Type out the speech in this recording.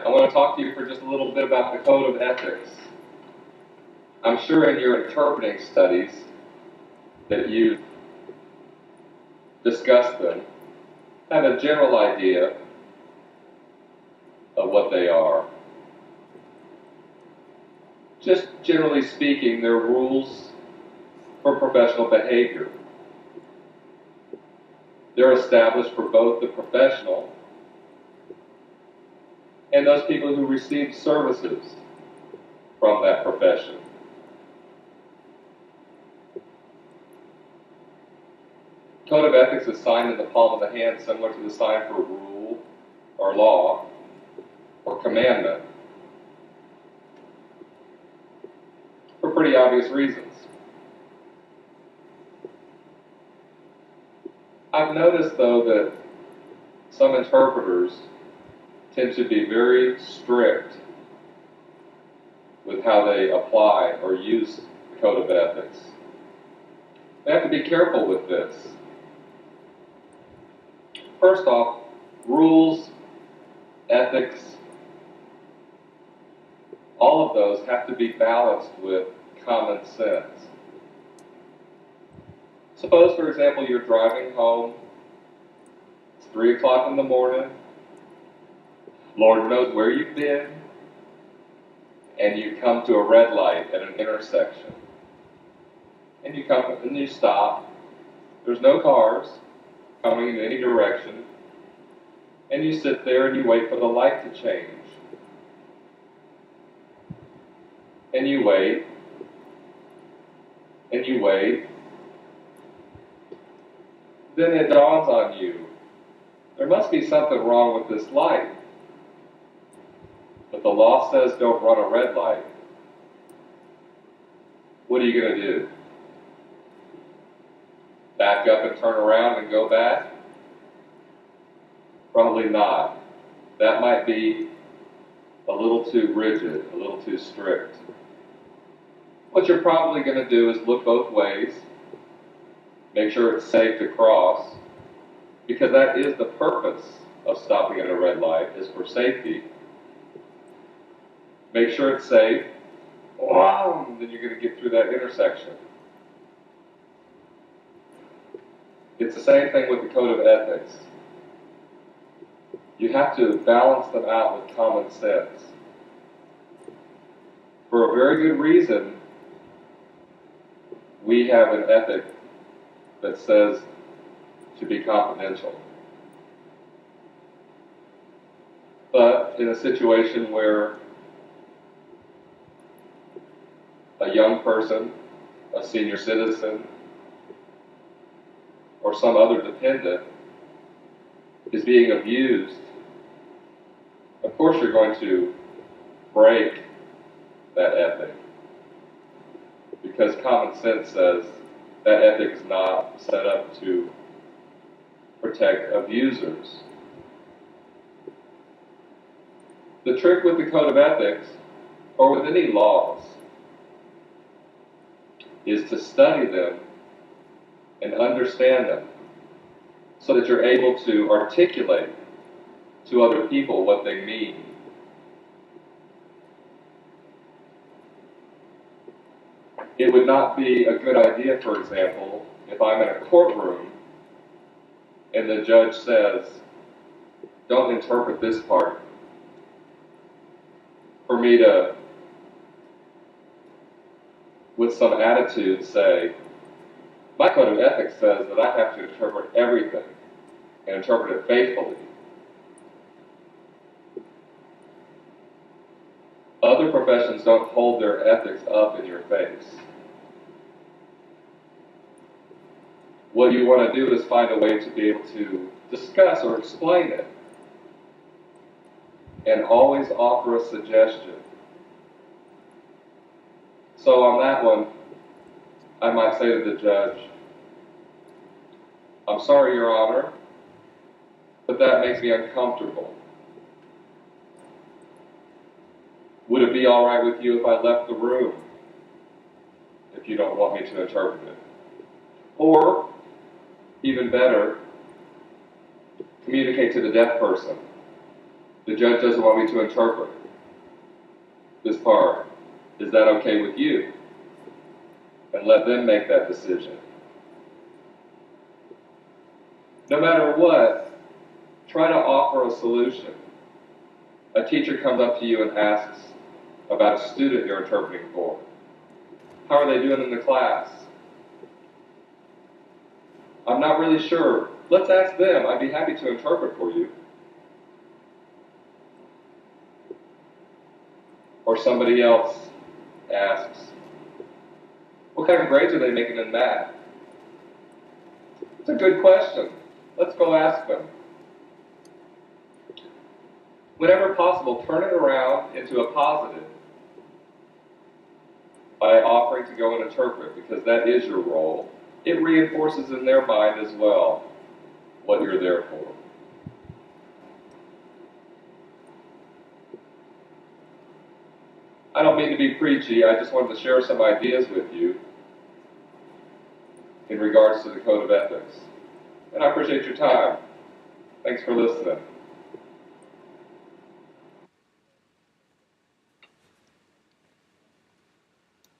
I want to talk to you for just a little bit about the Code of Ethics. I'm sure in your interpreting studies that you've discussed them, have a general idea of what they are. Just generally speaking, they're rules for professional behavior. They're established for both the professional and those people who receive services from that profession. Code of Ethics is signed in the palm of the hand, similar to the sign for rule or law or commandment, for pretty obvious reasons. I've noticed, though, that some interpreters tend to be very strict with how they apply or use the Code of Ethics. They have to be careful with this. First off, rules, ethics, all of those have to be balanced with common sense. Suppose, for example, you're driving home, it's 3 o'clock in the morning, Lord knows where you've been, and you come to a red light at an intersection. And you stop, there's no cars coming in any direction, and you sit there and you wait for the light to change. And you wait, and you wait. Then it dawns on you, there must be something wrong with this light. But the law says don't run a red light. What are you going to do? Back up and turn around and go back? Probably not. That might be a little too rigid, a little too strict. What you're probably going to do is look both ways, make sure it's safe to cross, because that is the purpose of stopping at a red light, is for safety. Make sure it's safe, then you're going to get through that intersection. It's the same thing with the Code of Ethics. You have to balance them out with common sense. For a very good reason, we have an ethic that says to be confidential. But in a situation where a young person, a senior citizen, or some other dependent is being abused, of course you're going to break that ethic. Because common sense says that ethic is not set up to protect abusers. The trick with the Code of Ethics, or with any laws, is to study them and understand them so that you're able to articulate to other people what they mean. It would not be a good idea, for example, if I'm in a courtroom and the judge says, don't interpret this part, for me to, with some attitude, say, my Code of Ethics says that I have to interpret everything and interpret it faithfully. Other professions don't hold their ethics up in your face. What you want to do is find a way to be able to discuss or explain it, and always offer a suggestion. So on that one, I might say to the judge, I'm sorry, Your Honor, but that makes me uncomfortable. Would it be all right with you if I left the room if you don't want me to interpret it? Or, even better, communicate to the deaf person The judge doesn't want me to interpret this part. Is that okay with you? And let them make that decision. No matter what, try to offer a solution. A teacher comes up to you and asks about a student you're interpreting for. How are they doing in the class? I'm not really sure. Let's ask them. I'd be happy to interpret for you. Or somebody else asks, what kind of grades are they making in math? It's a good question. Let's go ask them. Whenever possible, turn it around into a positive by offering to go and interpret, because that is your role. It reinforces in their mind as well what you're there for. I don't mean to be preachy, I just wanted to share some ideas with you in regards to the Code of Ethics. And I appreciate your time. Thanks for listening.